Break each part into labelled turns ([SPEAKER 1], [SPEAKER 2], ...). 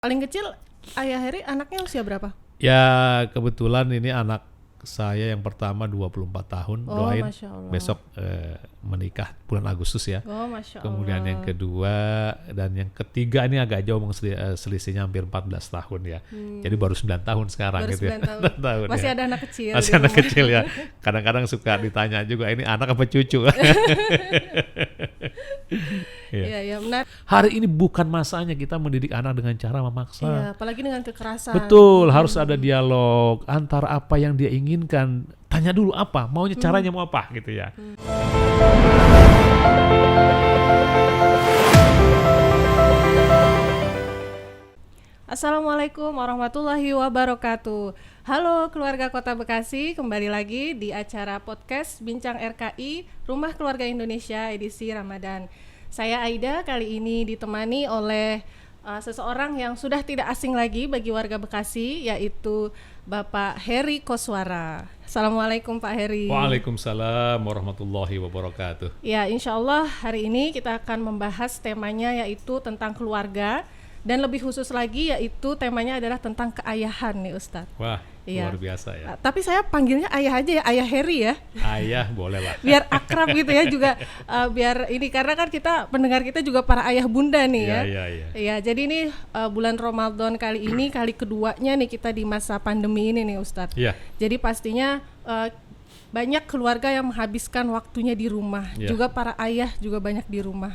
[SPEAKER 1] Paling kecil Ayah Heri anaknya usia berapa?
[SPEAKER 2] Ya kebetulan ini anak saya yang pertama 24 tahun,
[SPEAKER 1] Oh,
[SPEAKER 2] doain
[SPEAKER 1] Masya Allah.
[SPEAKER 2] besok menikah bulan Agustus ya.
[SPEAKER 1] Oh, Masya Allah.
[SPEAKER 2] Kemudian yang kedua dan yang ketiga ini agak jauh selisihnya hampir 14 tahun ya. Jadi baru 9 tahun sekarang
[SPEAKER 1] Baru
[SPEAKER 2] gitu
[SPEAKER 1] 9 tahun.
[SPEAKER 2] ya. tahun
[SPEAKER 1] Masih
[SPEAKER 2] ya.
[SPEAKER 1] ada anak kecil.
[SPEAKER 2] Masih
[SPEAKER 1] di
[SPEAKER 2] anak
[SPEAKER 1] rumah.
[SPEAKER 2] kecil ya. Kadang-kadang suka ditanya juga ini anak apa cucu.
[SPEAKER 1] Iya, iya, benar.
[SPEAKER 2] Hari ini bukan masanya kita mendidik anak dengan cara memaksa.
[SPEAKER 1] Iya, apalagi dengan kekerasan.
[SPEAKER 2] Betul, harus ada dialog antara apa yang dia inginkan. Tanya dulu apa, maunya caranya mau apa gitu ya.
[SPEAKER 1] Assalamualaikum warahmatullahi wabarakatuh. Halo keluarga Kota Bekasi, kembali lagi di acara podcast Bincang RKI Rumah Keluarga Indonesia edisi Ramadan. Saya Aida, kali ini ditemani oleh seseorang yang sudah tidak asing lagi bagi warga Bekasi, yaitu Bapak Heri Koswara. Assalamualaikum Pak Heri.
[SPEAKER 2] Waalaikumsalam warahmatullahi wabarakatuh.
[SPEAKER 1] Ya, insya Allah hari ini kita akan membahas temanya yaitu tentang keluarga. Dan lebih khusus lagi yaitu temanya adalah tentang keayahan nih Ustadz.
[SPEAKER 2] Wah,
[SPEAKER 1] Iya.
[SPEAKER 2] luar biasa ya.
[SPEAKER 1] Tapi saya panggilnya ayah aja ya, Ayah Heri ya.
[SPEAKER 2] Ayah boleh lah.
[SPEAKER 1] Biar akrab gitu ya juga, biar ini karena kan kita pendengar kita juga para ayah bunda nih ya.
[SPEAKER 2] Iya.
[SPEAKER 1] Iya, jadi ini bulan Ramadan kali ini kali keduanya nih kita di masa pandemi ini nih Ustadz.
[SPEAKER 2] Iya.
[SPEAKER 1] Jadi pastinya banyak keluarga yang menghabiskan waktunya di rumah.
[SPEAKER 2] Iya.
[SPEAKER 1] Juga para ayah juga banyak di rumah.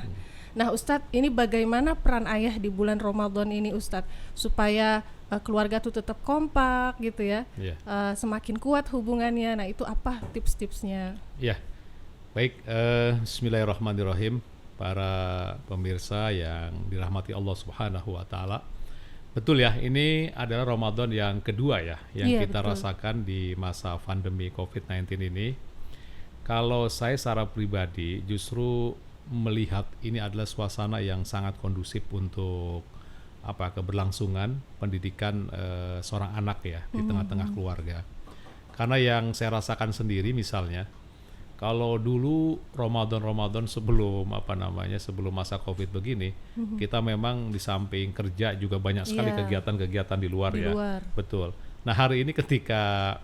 [SPEAKER 1] Nah Ustadz, ini bagaimana peran ayah di bulan Ramadan ini Ustadz supaya keluarga tuh tetap kompak gitu ya,
[SPEAKER 2] Iya.
[SPEAKER 1] Semakin kuat hubungannya. Nah itu apa tips-tipsnya?
[SPEAKER 2] Iya. Baik, bismillahirrahmanirrahim. Para pemirsa yang dirahmati Allah Subhanahu wa taala. Betul ya, ini adalah Ramadan yang kedua ya yang
[SPEAKER 1] Iya,
[SPEAKER 2] kita
[SPEAKER 1] betul.
[SPEAKER 2] rasakan di masa pandemi COVID-19 ini. Kalau saya secara pribadi justru melihat ini adalah suasana yang sangat kondusif untuk keberlangsungan pendidikan seorang anak ya di tengah-tengah keluarga. Karena yang saya rasakan sendiri misalnya, kalau dulu Ramadan sebelum sebelum masa Covid begini, kita memang di samping kerja juga banyak sekali
[SPEAKER 1] Iya.
[SPEAKER 2] kegiatan-kegiatan di luar
[SPEAKER 1] Di
[SPEAKER 2] ya.
[SPEAKER 1] luar.
[SPEAKER 2] Betul. Nah, hari ini ketika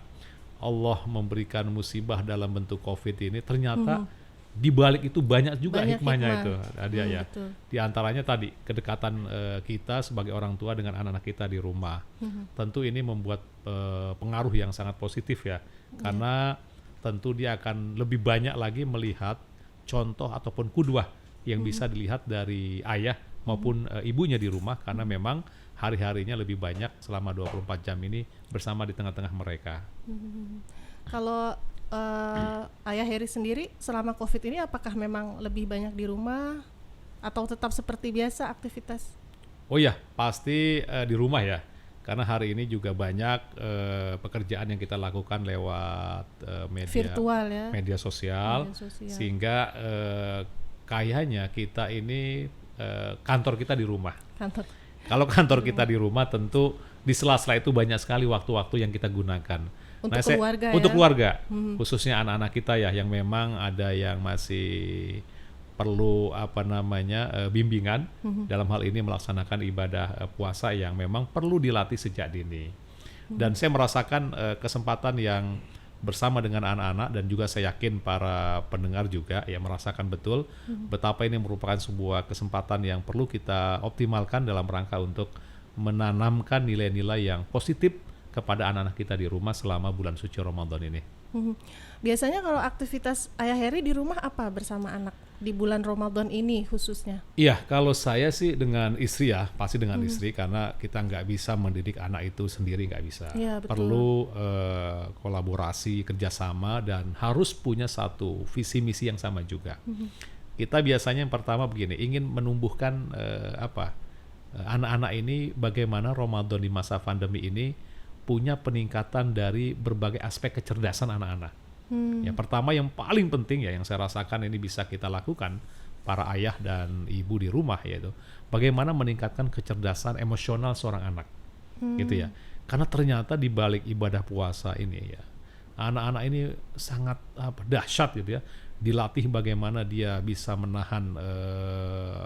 [SPEAKER 2] Allah memberikan musibah dalam bentuk Covid ini, ternyata di balik itu banyak juga
[SPEAKER 1] Banyak
[SPEAKER 2] hikmahnya
[SPEAKER 1] hikmah.
[SPEAKER 2] itu. Ada ya.
[SPEAKER 1] Betul.
[SPEAKER 2] Di antaranya tadi kedekatan kita sebagai orang tua dengan anak-anak kita di rumah. Tentu ini membuat pengaruh yang sangat positif ya. Karena tentu dia akan lebih banyak lagi melihat contoh ataupun kudwah yang bisa dilihat dari ayah maupun ibunya di rumah, karena memang hari-harinya lebih banyak selama 24 jam ini bersama di tengah-tengah mereka.
[SPEAKER 1] Kalau Ayah Heri sendiri selama Covid ini apakah memang lebih banyak di rumah atau tetap seperti biasa aktivitas?
[SPEAKER 2] Oh ya, pasti di rumah ya. Karena hari ini juga banyak pekerjaan yang kita lakukan lewat
[SPEAKER 1] Virtual ya.
[SPEAKER 2] media sosial,
[SPEAKER 1] Media sosial.
[SPEAKER 2] sehingga kayaknya kita ini kantor kita di rumah.
[SPEAKER 1] Kantor.
[SPEAKER 2] Kalau kantor kita di rumah, tentu di sela-sela itu banyak sekali waktu-waktu yang kita gunakan.
[SPEAKER 1] Untuk keluarga ya?
[SPEAKER 2] Untuk keluarga, khususnya anak-anak kita ya, yang memang ada yang masih perlu bimbingan dalam hal ini melaksanakan ibadah puasa yang memang perlu dilatih sejak dini. Dan saya merasakan kesempatan yang bersama dengan anak-anak, dan juga saya yakin para pendengar juga ya merasakan betul betapa ini merupakan sebuah kesempatan yang perlu kita optimalkan dalam rangka untuk menanamkan nilai-nilai yang positif kepada anak-anak kita di rumah selama bulan suci Ramadan ini.
[SPEAKER 1] Biasanya kalau aktivitas Ayah Heri di rumah apa bersama anak di bulan Ramadan ini khususnya?
[SPEAKER 2] Iya, kalau saya sih dengan istri ya, pasti dengan istri, karena kita nggak bisa mendidik anak itu sendiri, nggak bisa.
[SPEAKER 1] Iya, betul.
[SPEAKER 2] Perlu kolaborasi, kerjasama, dan harus punya satu visi misi yang sama juga. Kita biasanya yang pertama begini, ingin menumbuhkan anak-anak ini bagaimana Ramadan di masa pandemi ini punya peningkatan dari berbagai aspek kecerdasan anak-anak. Ya, pertama yang paling penting ya yang saya rasakan ini bisa kita lakukan para ayah dan ibu di rumah, yaitu bagaimana meningkatkan kecerdasan emosional seorang anak. Gitu ya. Karena ternyata di balik ibadah puasa ini ya, anak-anak ini sangat dahsyat gitu ya. Dilatih bagaimana dia bisa menahan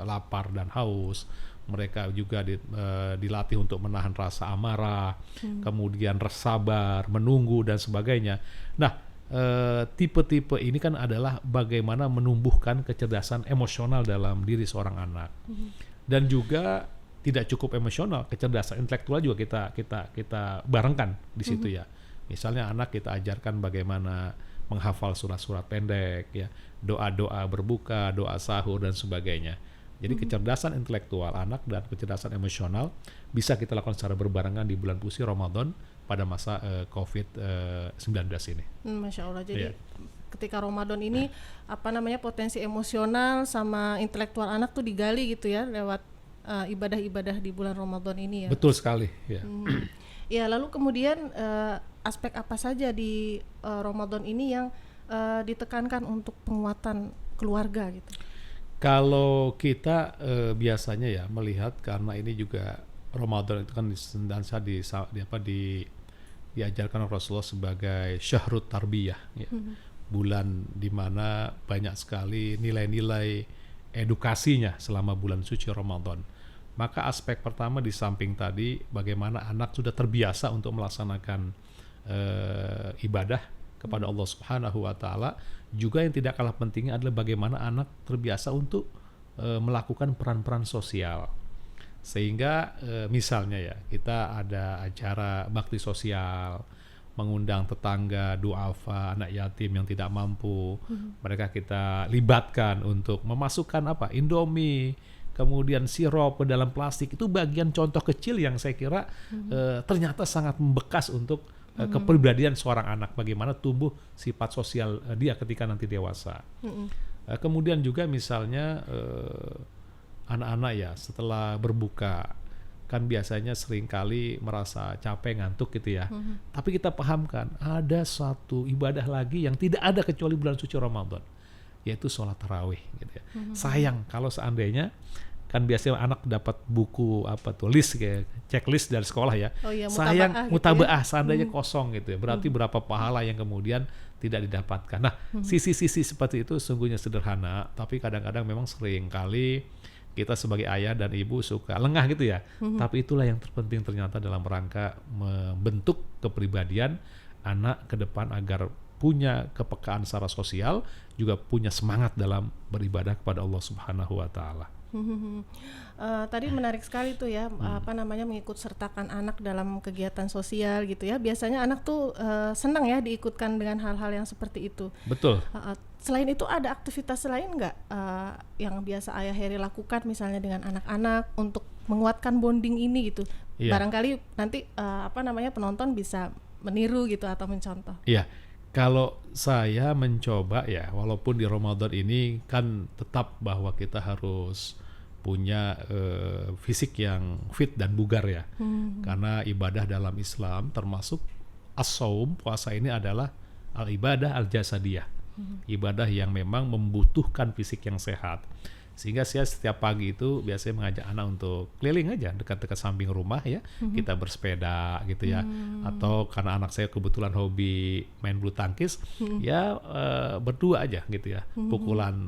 [SPEAKER 2] lapar dan haus, mereka juga dilatih untuk menahan rasa amarah, kemudian sabar, menunggu dan sebagainya. Nah, tipe-tipe ini kan adalah bagaimana menumbuhkan kecerdasan emosional dalam diri seorang anak. Dan juga tidak cukup emosional, kecerdasan intelektual juga kita barengkan di situ ya. Misalnya anak kita ajarkan bagaimana menghafal surat-surat pendek, ya, doa-doa berbuka, doa sahur dan sebagainya. Jadi kecerdasan intelektual anak dan kecerdasan emosional bisa kita lakukan secara berbarengan di bulan suci Ramadan pada masa COVID-19 ini.
[SPEAKER 1] Masya Allah. Jadi ketika Ramadan ini potensi emosional sama intelektual anak tuh digali gitu ya lewat ibadah-ibadah di bulan Ramadan ini ya.
[SPEAKER 2] Betul sekali. Ya.
[SPEAKER 1] Ya, lalu kemudian aspek apa saja di Ramadan ini yang ditekankan untuk penguatan keluarga gitu?
[SPEAKER 2] Kalau kita biasanya ya melihat, karena ini juga Ramadan itu kan diajarkan Rasulullah sebagai syahrut tarbiyah, ya. Bulan di mana banyak sekali nilai-nilai edukasinya selama bulan suci Ramadan. Maka aspek pertama di samping tadi bagaimana anak sudah terbiasa untuk melaksanakan ibadah kepada Allah Subhanahu wa taala, juga yang tidak kalah pentingnya adalah bagaimana anak terbiasa untuk melakukan peran-peran sosial. Sehingga misalnya ya, kita ada acara bakti sosial, mengundang tetangga, duafa, anak yatim yang tidak mampu, mereka kita libatkan untuk memasukkan Indomie, kemudian sirup ke dalam plastik. Itu bagian contoh kecil yang saya kira ternyata sangat membekas untuk kepribadian seorang anak, bagaimana tumbuh sifat sosial dia ketika nanti dewasa. Kemudian juga misalnya anak-anak ya setelah berbuka kan biasanya seringkali merasa capek, ngantuk gitu ya. Tapi kita pahamkan ada suatu ibadah lagi yang tidak ada kecuali bulan suci Ramadan, yaitu sholat tarawih gitu ya. Sayang kalau seandainya kan biasanya anak dapat buku list kayak checklist dari sekolah ya. Sayang mutabaah gitu ya? Seandainya kosong gitu ya. Berarti berapa pahala yang kemudian tidak didapatkan. Nah, sisi-sisi seperti itu sungguhnya sederhana, tapi kadang-kadang memang sering kali kita sebagai ayah dan ibu suka lengah gitu ya. Tapi itulah yang terpenting ternyata dalam rangka membentuk kepribadian anak ke depan agar punya kepekaan secara sosial, juga punya semangat dalam beribadah kepada Allah Subhanahu wa taala.
[SPEAKER 1] Tadi menarik sekali tuh ya, mengikut sertakan anak dalam kegiatan sosial gitu ya. Biasanya anak tuh senang ya diikutkan dengan hal-hal yang seperti itu.
[SPEAKER 2] Betul.
[SPEAKER 1] Selain itu ada aktivitas lain nggak yang biasa Ayah Heri lakukan misalnya dengan anak-anak untuk menguatkan bonding ini gitu? Iya. Barangkali nanti penonton bisa meniru gitu atau mencontoh.
[SPEAKER 2] Iya. Kalau saya mencoba ya, walaupun di Ramadan ini kan tetap bahwa kita harus punya fisik yang fit dan bugar ya. Karena ibadah dalam Islam termasuk as-saum, puasa ini adalah al-ibadah al-jasadiyah. Ibadah yang memang membutuhkan fisik yang sehat. Sehingga saya setiap pagi itu biasanya mengajak anak untuk keliling aja dekat-dekat samping rumah ya, kita bersepeda gitu ya, atau karena anak saya kebetulan hobi main bulu tangkis, ya berdua aja gitu ya, pukulan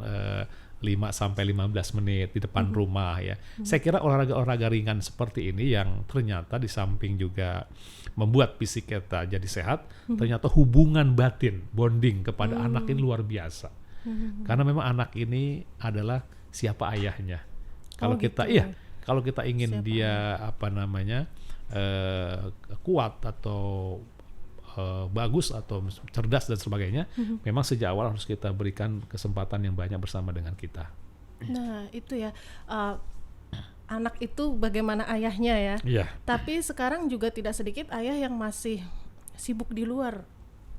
[SPEAKER 2] 5-15 menit di depan rumah ya. Saya kira olahraga-olahraga ringan seperti ini yang ternyata di samping juga membuat fisik kita jadi sehat, ternyata hubungan batin, bonding kepada anak ini luar biasa. Karena memang anak ini adalah siapa ayahnya. Kalau kita
[SPEAKER 1] gitu.
[SPEAKER 2] Kalau kita ingin siapa dia kuat atau bagus atau cerdas dan sebagainya, memang sejak awal harus kita berikan kesempatan yang banyak bersama dengan kita.
[SPEAKER 1] Nah, itu ya. Anak itu bagaimana ayahnya ya.
[SPEAKER 2] Iya.
[SPEAKER 1] Tapi sekarang juga tidak sedikit ayah yang masih sibuk di luar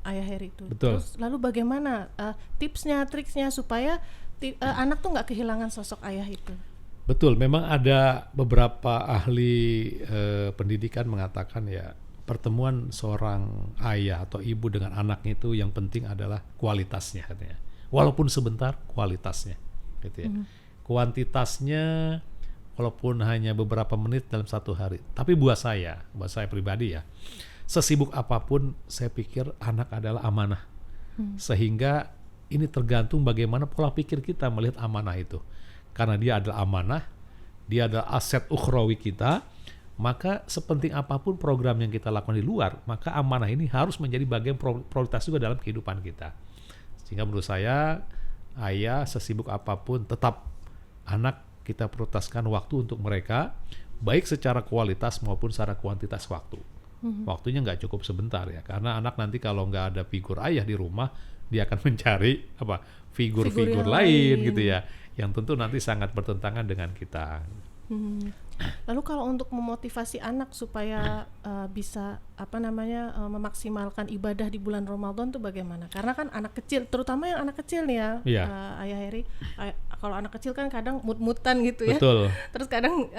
[SPEAKER 1] Ayah Heri itu.
[SPEAKER 2] Betul.
[SPEAKER 1] Terus lalu bagaimana tipsnya, triksnya supaya anak tuh nggak kehilangan sosok ayah itu?
[SPEAKER 2] Betul, memang ada beberapa ahli pendidikan mengatakan ya, pertemuan seorang ayah atau ibu dengan anaknya itu yang penting adalah kualitasnya katanya. Walaupun sebentar, kualitasnya gitu ya. Kuantitasnya walaupun hanya beberapa menit dalam satu hari. Tapi buat saya pribadi ya, sesibuk apapun saya pikir anak adalah amanah. Sehingga ini tergantung bagaimana pola pikir kita melihat amanah itu. Karena dia adalah amanah, dia adalah aset ukhrawi kita, maka sepenting apapun program yang kita lakukan di luar, maka amanah ini harus menjadi bagian prioritas juga dalam kehidupan kita. Sehingga menurut saya, ayah sesibuk apapun tetap anak kita prioritaskan waktu untuk mereka, baik secara kualitas maupun secara kuantitas waktu. Waktunya nggak cukup sebentar ya, karena anak nanti kalau nggak ada figur ayah di rumah, dia akan mencari figur-figur lain gitu ya, yang tentu nanti sangat bertentangan dengan kita.
[SPEAKER 1] Lalu kalau untuk memotivasi anak supaya bisa memaksimalkan ibadah di bulan Ramadan tuh bagaimana? Karena kan anak kecil, terutama yang anak kecil nih ya, Ayah Heri, kalau anak kecil kan kadang mut-mutan gitu ya.
[SPEAKER 2] Betul.
[SPEAKER 1] Terus kadang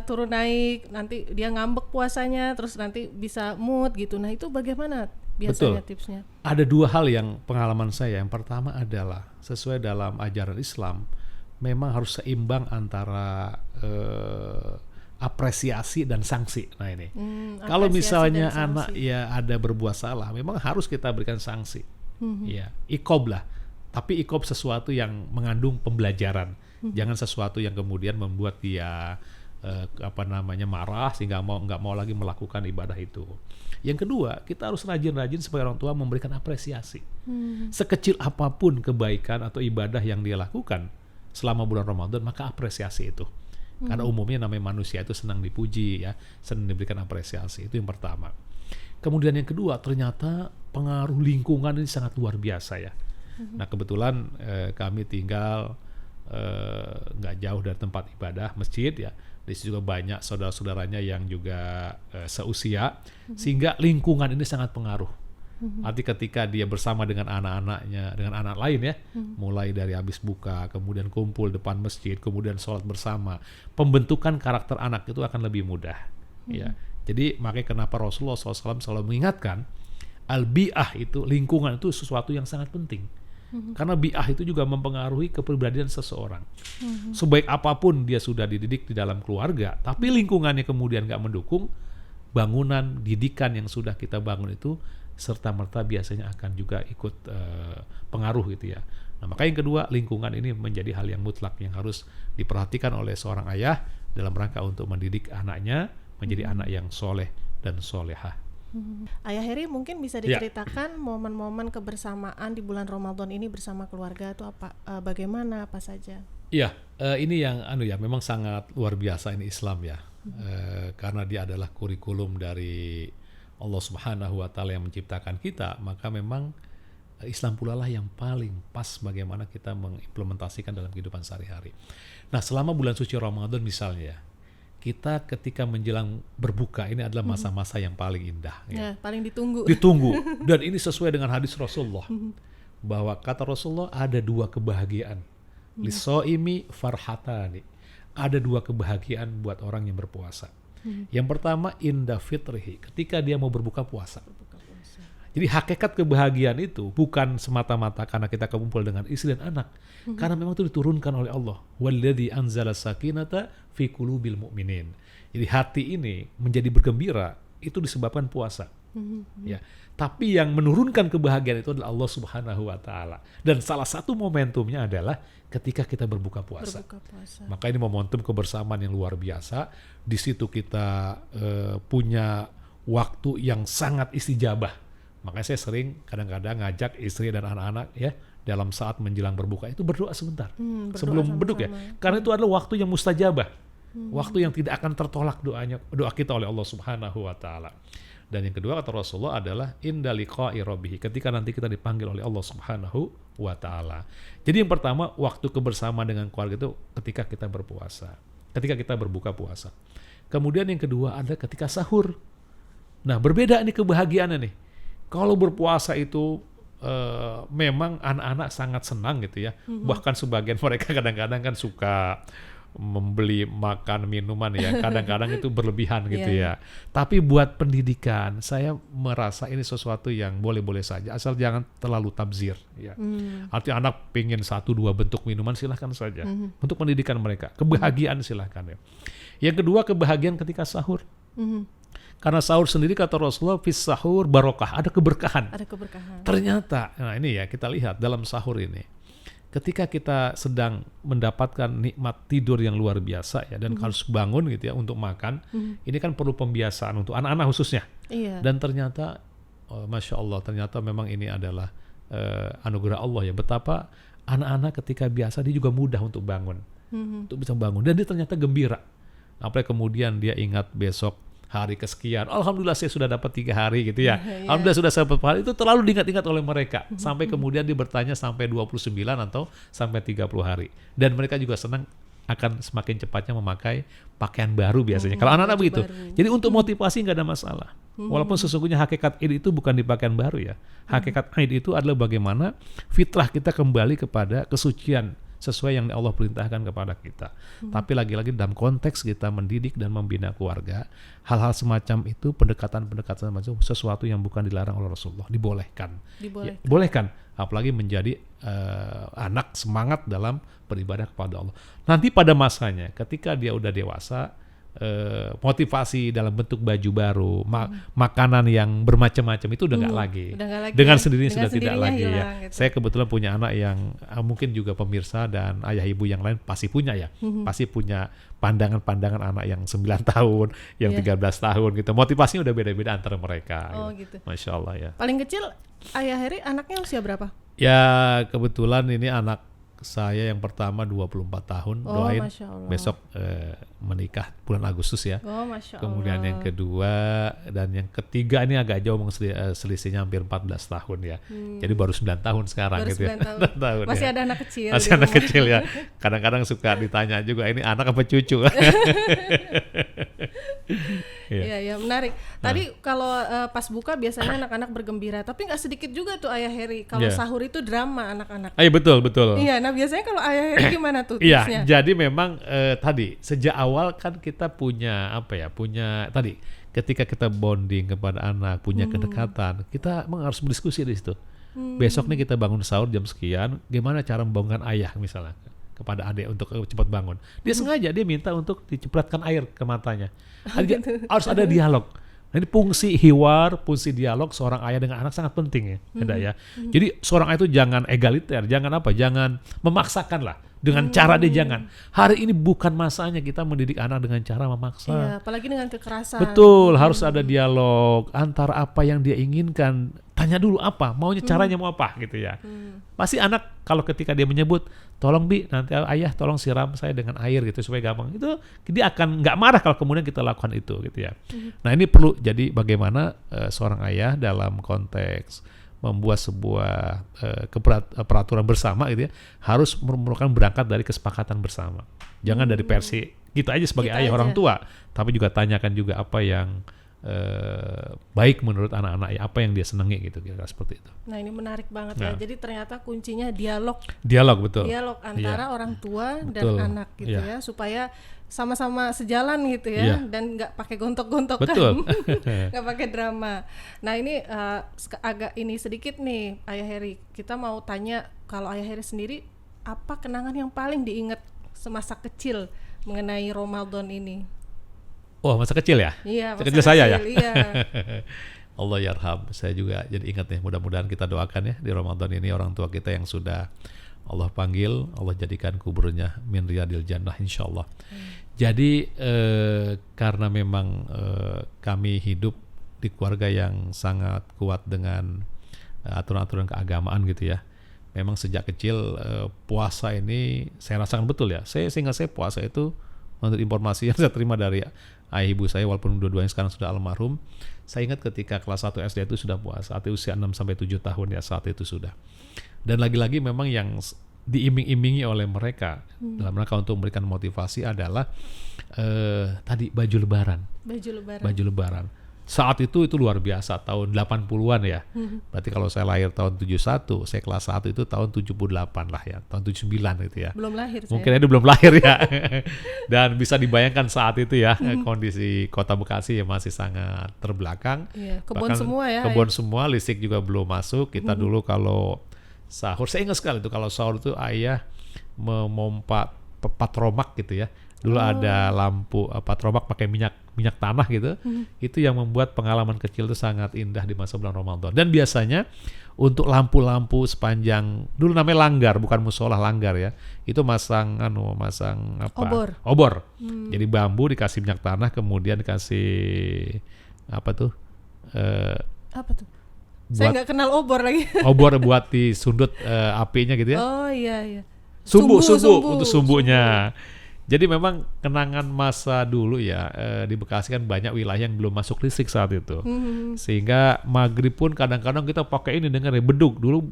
[SPEAKER 1] turun naik, nanti dia ngambek puasanya, terus nanti bisa mood gitu. Nah itu bagaimana biasanya tipsnya?
[SPEAKER 2] Ada dua hal yang pengalaman saya. Yang pertama adalah sesuai dalam ajaran Islam, memang harus seimbang antara apresiasi dan sanksi. Nah ini, kalau misalnya anak ya ada berbuat salah, memang harus kita berikan sanksi, ya iqob lah. Tapi iqob sesuatu yang mengandung pembelajaran, jangan sesuatu yang kemudian membuat dia marah sehingga nggak mau lagi melakukan ibadah itu. Yang kedua, kita harus rajin-rajin sebagai orang tua memberikan apresiasi. Sekecil apapun kebaikan atau ibadah yang dia lakukan selama bulan Ramadan, maka apresiasi itu. Karena umumnya namanya manusia itu senang dipuji ya, senang diberikan apresiasi. Itu yang pertama. Kemudian yang kedua, ternyata pengaruh lingkungan ini sangat luar biasa ya. Nah kebetulan kami tinggal nggak jauh dari tempat ibadah, masjid ya. Di situ juga banyak saudara-saudaranya yang juga seusia, sehingga lingkungan ini sangat pengaruh. Arti ketika dia bersama dengan anak-anaknya, dengan anak lain ya, mulai dari habis buka, kemudian kumpul depan masjid, kemudian sholat bersama, pembentukan karakter anak itu akan lebih mudah. Ya, jadi makanya kenapa Rasulullah SAW selalu mengingatkan al-bi'ah itu, lingkungan itu sesuatu yang sangat penting. Karena bi'ah itu juga mempengaruhi kepribadian seseorang. Sebaik apapun dia sudah dididik di dalam keluarga, tapi lingkungannya kemudian nggak mendukung, bangunan didikan yang sudah kita bangun itu serta-merta biasanya akan juga ikut pengaruh gitu ya. Nah maka yang kedua, lingkungan ini menjadi hal yang mutlak yang harus diperhatikan oleh seorang ayah dalam rangka untuk mendidik anaknya menjadi anak yang soleh dan solehah.
[SPEAKER 1] Ayah Heri mungkin bisa diceritakan momen-momen kebersamaan di bulan Ramadan ini bersama keluarga itu apa, bagaimana, apa saja?
[SPEAKER 2] Iya, ini yang memang sangat luar biasa ini Islam ya, karena dia adalah kurikulum dari Allah Subhanahu wa Ta'ala yang menciptakan kita, maka memang Islam pula lah yang paling pas bagaimana kita mengimplementasikan dalam kehidupan sehari-hari. Nah, selama bulan suci Ramadan misalnya, kita ketika menjelang berbuka ini adalah masa-masa yang paling indah.
[SPEAKER 1] Ya, paling ditunggu.
[SPEAKER 2] Ditunggu. Dan ini sesuai dengan hadis Rasulullah, bahwa kata Rasulullah ada dua kebahagiaan. Lisoimi farhatani. Ada dua kebahagiaan buat orang yang berpuasa. Yang pertama inda fitrihi, ketika dia mau berbuka puasa. Jadi hakikat kebahagiaan itu bukan semata-mata karena kita kumpul dengan istri dan anak, karena memang itu diturunkan oleh Allah. Walladzi anzala sakinata fi qulubil mu'minin. Jadi hati ini menjadi bergembira itu disebabkan puasa. Ya, tapi yang menurunkan kebahagiaan itu adalah Allah Subhanahu wa Ta'ala. Dan salah satu momentumnya adalah ketika kita berbuka puasa. Maka ini momentum kebersamaan yang luar biasa. Di situ kita punya waktu yang sangat istijabah. Makanya saya sering kadang-kadang ngajak istri dan anak-anak ya dalam saat menjelang berbuka itu berdoa sebentar sebelum berbuka ya. Karena itu adalah waktu yang mustajabah. Waktu yang tidak akan tertolak doa kita oleh Allah Subhanahu wa Ta'ala. Dan yang kedua kata Rasulullah adalah inda liqa'i rabbih, ketika nanti kita dipanggil oleh Allah Subhanahu wa Ta'ala. Jadi yang pertama, waktu kebersamaan dengan keluarga itu ketika kita berpuasa, ketika kita berbuka puasa. Kemudian yang kedua ada ketika sahur. Nah berbeda nih kebahagiaannya nih. Kalau berpuasa itu memang anak-anak sangat senang gitu ya. Bahkan sebagian mereka kadang-kadang kan suka membeli makan minuman ya, kadang-kadang itu berlebihan gitu ya. Tapi buat pendidikan saya merasa ini sesuatu yang boleh-boleh saja, asal jangan terlalu tabzir ya. Artinya anak pengen 1-2 bentuk minuman silahkan saja, untuk pendidikan mereka, kebahagiaan silahkan ya. Yang kedua kebahagiaan ketika sahur. Karena sahur sendiri kata Rasulullah fis sahur barokah, ada keberkahan.
[SPEAKER 1] Ada keberkahan.
[SPEAKER 2] Ternyata, nah ini ya kita lihat dalam sahur ini, ketika kita sedang mendapatkan nikmat tidur yang luar biasa ya, dan harus bangun gitu ya untuk makan, ini kan perlu pembiasaan untuk anak-anak khususnya.
[SPEAKER 1] Iya.
[SPEAKER 2] Dan ternyata, Masya Allah, ternyata memang ini adalah anugerah Allah ya. Betapa anak-anak ketika biasa dia juga mudah untuk bangun, untuk bisa bangun, dan dia ternyata gembira. Apalagi kemudian dia ingat besok hari kesekian, alhamdulillah saya sudah dapat 3 hari gitu ya. Alhamdulillah sudah dapat hari, itu terlalu diingat-ingat oleh mereka sampai kemudian dia bertanya sampai 29 atau sampai 30 hari. Dan mereka juga senang akan semakin cepatnya memakai pakaian baru biasanya. Kalau anak-anak begitu. Jadi untuk motivasi nggak ada masalah. Walaupun sesungguhnya hakikat Id itu bukan di pakaian baru ya. Hakikat Id itu adalah bagaimana fitrah kita kembali kepada kesucian sesuai yang Allah perintahkan kepada kita. Tapi lagi-lagi dalam konteks kita mendidik dan membina keluarga, hal-hal semacam itu, pendekatan-pendekatan semacam sesuatu yang bukan dilarang oleh Rasulullah, dibolehkan. Ya, bolehkan, apalagi menjadi anak semangat dalam beribadah kepada Allah. Nanti pada masanya, ketika dia udah dewasa, motivasi dalam bentuk baju baru, makanan yang bermacam-macam itu udah nggak lagi. Dengan sendirinya sudah tidak lagi ya. Gitu. Saya kebetulan punya anak yang mungkin juga pemirsa dan ayah ibu yang lain pasti punya ya. Pasti punya pandangan-pandangan anak yang 9 tahun, yang 13 tahun gitu. Motivasinya udah beda-beda antara mereka.
[SPEAKER 1] Gitu.
[SPEAKER 2] Masya Allah ya.
[SPEAKER 1] Paling kecil Ayah Heri anaknya usia berapa?
[SPEAKER 2] Ya kebetulan ini anak saya yang pertama 24 tahun, doain besok menikah bulan Agustus ya. Kemudian yang kedua dan yang ketiga ini agak jauh, selisihnya hampir 14 tahun ya. Jadi baru 9 tahun sekarang gitu ya.
[SPEAKER 1] Tahun, masih ada anak kecil.
[SPEAKER 2] Masih anak kecil ya. Kadang-kadang suka ditanya juga, ini anak apa cucu?
[SPEAKER 1] Iya, menarik. Tadi kalau pas buka biasanya anak-anak bergembira, tapi nggak sedikit juga tuh Ayah Heri. Kalau sahur itu drama anak-anak.
[SPEAKER 2] Iya betul.
[SPEAKER 1] Iya, nah biasanya kalau Ayah Heri gimana tuh
[SPEAKER 2] Iya,
[SPEAKER 1] tipsnya?
[SPEAKER 2] jadi memang tadi sejak awal kan kita punya tadi ketika kita bonding kepada anak, punya kedekatan, kita memang harus berdiskusi di situ. Besok nih kita bangun sahur jam sekian, gimana cara membangunkan ayah misalnya kepada adik untuk cepat bangun. Dia sengaja dia minta untuk dicepratkan air ke matanya. Harus ada dialog. Nah, ini fungsi hiwar, fungsi dialog seorang ayah dengan anak sangat penting ya. Jadi seorang ayah itu jangan egaliter, jangan memaksakan lah. Dengan cara dia jangan. Hari ini bukan masanya kita mendidik anak dengan cara memaksa.
[SPEAKER 1] Iya, apalagi dengan kekerasan.
[SPEAKER 2] Betul, harus ada dialog antara apa yang dia inginkan. Tanya dulu apa, maunya caranya mau apa gitu ya. Pasti anak kalau ketika dia menyebut, tolong Bi, nanti ayah tolong siram saya dengan air gitu supaya gampang. Itu dia akan nggak marah kalau kemudian kita lakukan itu gitu ya. Nah ini perlu jadi bagaimana seorang ayah dalam konteks membuat sebuah peraturan bersama gitu ya, harus merupakan berangkat dari kesepakatan bersama. Jangan dari versi kita aja sebagai ayah orang tua, tapi juga tanyakan juga apa yang baik menurut anak-anak ya, apa yang dia senangi gitu, kira-kira seperti itu.
[SPEAKER 1] Nah ini menarik banget ya. Jadi ternyata kuncinya dialog
[SPEAKER 2] betul.
[SPEAKER 1] Dialog antara orang tua dan anak gitu ya, supaya sama-sama sejalan gitu ya, dan nggak pakai gontok-gontokan, nggak pakai drama. Nah ini agak ini sedikit nih Ayah Heri, kita mau tanya kalau Ayah Heri sendiri apa kenangan yang paling diingat semasa kecil mengenai Ramadan ini?
[SPEAKER 2] Oh masa kecil ya?
[SPEAKER 1] Iya, masa
[SPEAKER 2] kecil saya ya.
[SPEAKER 1] Iya.
[SPEAKER 2] Allah yarham, saya juga jadi ingat nih. Mudah-mudahan kita doakan ya di Ramadan ini orang tua kita yang sudah Allah panggil, Allah jadikan kuburnya min riyadil jannah insyaallah. Jadi karena memang kami hidup di keluarga yang sangat kuat dengan aturan-aturan keagamaan gitu ya. Memang sejak kecil puasa ini saya rasakan betul ya. Sehingga saya puasa itu menurut informasi yang saya terima dari ayah ibu saya, walaupun dua-duanya sekarang sudah almarhum, saya ingat ketika kelas 1 SD itu sudah puasa, artinya usia 6-7 tahun ya saat itu sudah. Dan lagi-lagi memang yang diiming-imingi oleh mereka dalam rangka untuk memberikan motivasi adalah tadi baju lebaran. Saat itu luar biasa, tahun 80-an ya. Berarti kalau saya lahir tahun 71, saya kelas 1 itu tahun 78 lah ya, tahun 79 gitu ya.
[SPEAKER 1] Belum lahir saya.
[SPEAKER 2] Mungkin itu belum lahir ya. Dan bisa dibayangkan saat itu ya, kondisi Kota Bekasi ya masih sangat terbelakang.
[SPEAKER 1] Iya, kebun
[SPEAKER 2] bahkan
[SPEAKER 1] semua ya.
[SPEAKER 2] Kebun semua, listrik juga belum masuk. Kita dulu kalau sahur, saya ingat sekali itu kalau sahur itu ayah memompa patromak gitu ya. Dulu ada lampu patromak pakai minyak minyak tanah gitu. Itu yang membuat pengalaman kecil itu sangat indah di masa bulan Ramadan. Dan biasanya untuk lampu-lampu sepanjang, dulu namanya langgar, bukan musola, langgar ya. Itu masang apa? Obor. Jadi bambu dikasih minyak tanah, kemudian dikasih apa tuh?
[SPEAKER 1] Apa tuh? Saya nggak kenal obor lagi.
[SPEAKER 2] Obor buat disundut apinya gitu ya.
[SPEAKER 1] Oh iya.
[SPEAKER 2] Sumbu untuk sumbunya. Jadi memang kenangan masa dulu ya, di Bekasi kan banyak wilayah yang belum masuk listrik saat itu. Sehingga maghrib pun kadang-kadang kita pakai ini, dengar ya, beduk. Dulu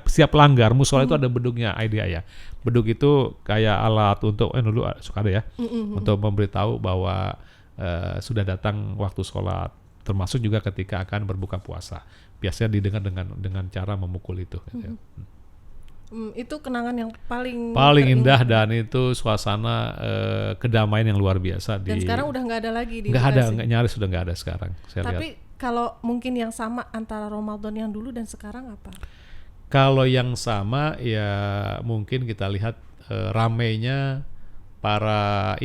[SPEAKER 2] siap langgar, musola itu ada beduknya, idea ya. Beduk itu kayak alat untuk, dulu suka ada ya, untuk memberitahu bahwa sudah datang waktu sholat. Termasuk juga ketika akan berbuka puasa. Biasanya didengar dengan cara memukul itu.
[SPEAKER 1] Itu kenangan yang paling
[SPEAKER 2] indah, dan itu suasana kedamaian yang luar biasa.
[SPEAKER 1] Dan sekarang udah nggak ada lagi di
[SPEAKER 2] Bekasi.
[SPEAKER 1] Bekasi.
[SPEAKER 2] Nyaris sudah nggak ada sekarang.
[SPEAKER 1] Tapi kalau mungkin yang sama antara Ramadan yang dulu dan sekarang apa?
[SPEAKER 2] Kalau yang sama ya mungkin kita lihat ramainya para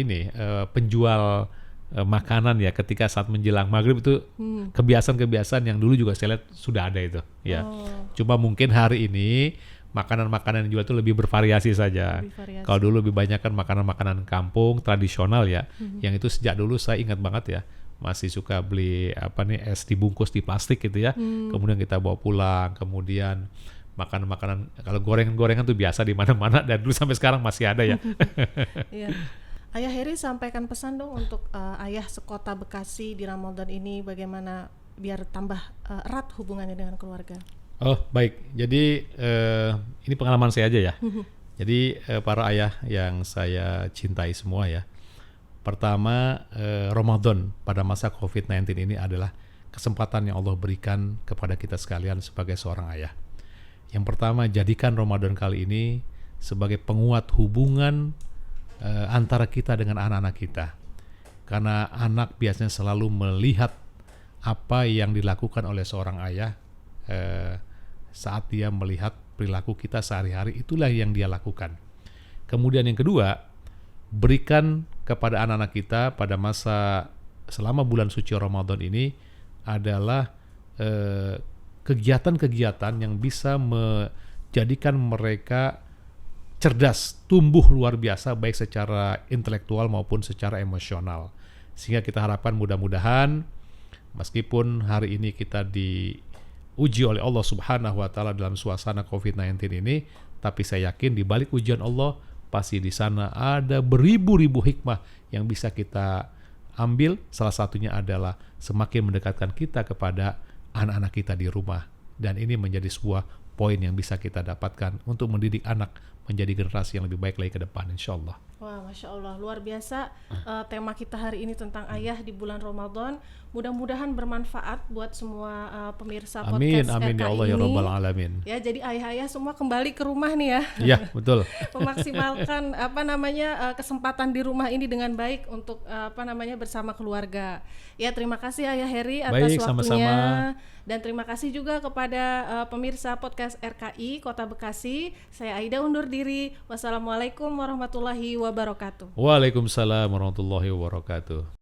[SPEAKER 2] penjual makanan ya ketika saat menjelang maghrib itu, kebiasaan-kebiasaan yang dulu juga saya lihat sudah ada itu ya. Cuma mungkin hari ini makanan-makanan yang jual itu lebih bervariasi saja. Kalau dulu lebih banyak kan makanan-makanan kampung tradisional ya, yang itu sejak dulu saya ingat banget ya, masih suka beli es dibungkus di plastik gitu ya, kemudian kita bawa pulang, kemudian makanan-makanan, kalau gorengan-gorengan tuh biasa di mana-mana dan dulu sampai sekarang masih ada ya.
[SPEAKER 1] Iya. Ayah Heri, sampaikan pesan dong untuk ayah sekota Bekasi di Ramadan ini, bagaimana biar tambah erat hubungannya dengan keluarga.
[SPEAKER 2] Oh baik, jadi ini pengalaman saya aja ya. Jadi para ayah yang saya cintai semua ya. Pertama, Ramadan pada masa COVID-19 ini adalah kesempatan yang Allah berikan kepada kita sekalian sebagai seorang ayah. Yang pertama, jadikan Ramadan kali ini sebagai penguat hubungan antara kita dengan anak-anak kita. Karena anak biasanya selalu melihat apa yang dilakukan oleh seorang ayah saat dia melihat perilaku kita sehari-hari, itulah yang dia lakukan. Kemudian yang kedua, berikan kepada anak-anak kita pada masa selama bulan suci Ramadan ini adalah kegiatan-kegiatan yang bisa menjadikan mereka cerdas, tumbuh luar biasa baik secara intelektual maupun secara emosional. Sehingga kita harapkan mudah-mudahan meskipun hari ini kita diuji oleh Allah Subhanahu wa taala dalam suasana COVID-19 ini, tapi saya yakin di balik ujian Allah pasti di sana ada beribu-ribu hikmah yang bisa kita ambil. Salah satunya adalah semakin mendekatkan kita kepada anak-anak kita di rumah, dan ini menjadi sebuah poin yang bisa kita dapatkan untuk mendidik anak menjadi generasi yang lebih baik lagi ke depan, insya Allah.
[SPEAKER 1] Wah, Masya Allah, luar biasa tema kita hari ini tentang ayah di bulan Ramadan. Mudah-mudahan bermanfaat buat semua pemirsa podcast
[SPEAKER 2] Amin
[SPEAKER 1] RKI
[SPEAKER 2] ya Allah
[SPEAKER 1] ini.
[SPEAKER 2] Ya Rabbal Alamin.
[SPEAKER 1] Ya, jadi ayah-ayah semua kembali ke rumah nih ya.
[SPEAKER 2] Iya, betul.
[SPEAKER 1] Memaksimalkan kesempatan di rumah ini dengan baik untuk bersama keluarga. Ya, terima kasih Ayah Heri atas waktunya.
[SPEAKER 2] Sama-sama.
[SPEAKER 1] Dan terima kasih juga kepada pemirsa podcast RKI Kota Bekasi. Saya Aida undur diri. Wassalamualaikum warahmatullahi wabarakatuh.
[SPEAKER 2] Waalaikumsalam warahmatullahi wabarakatuh.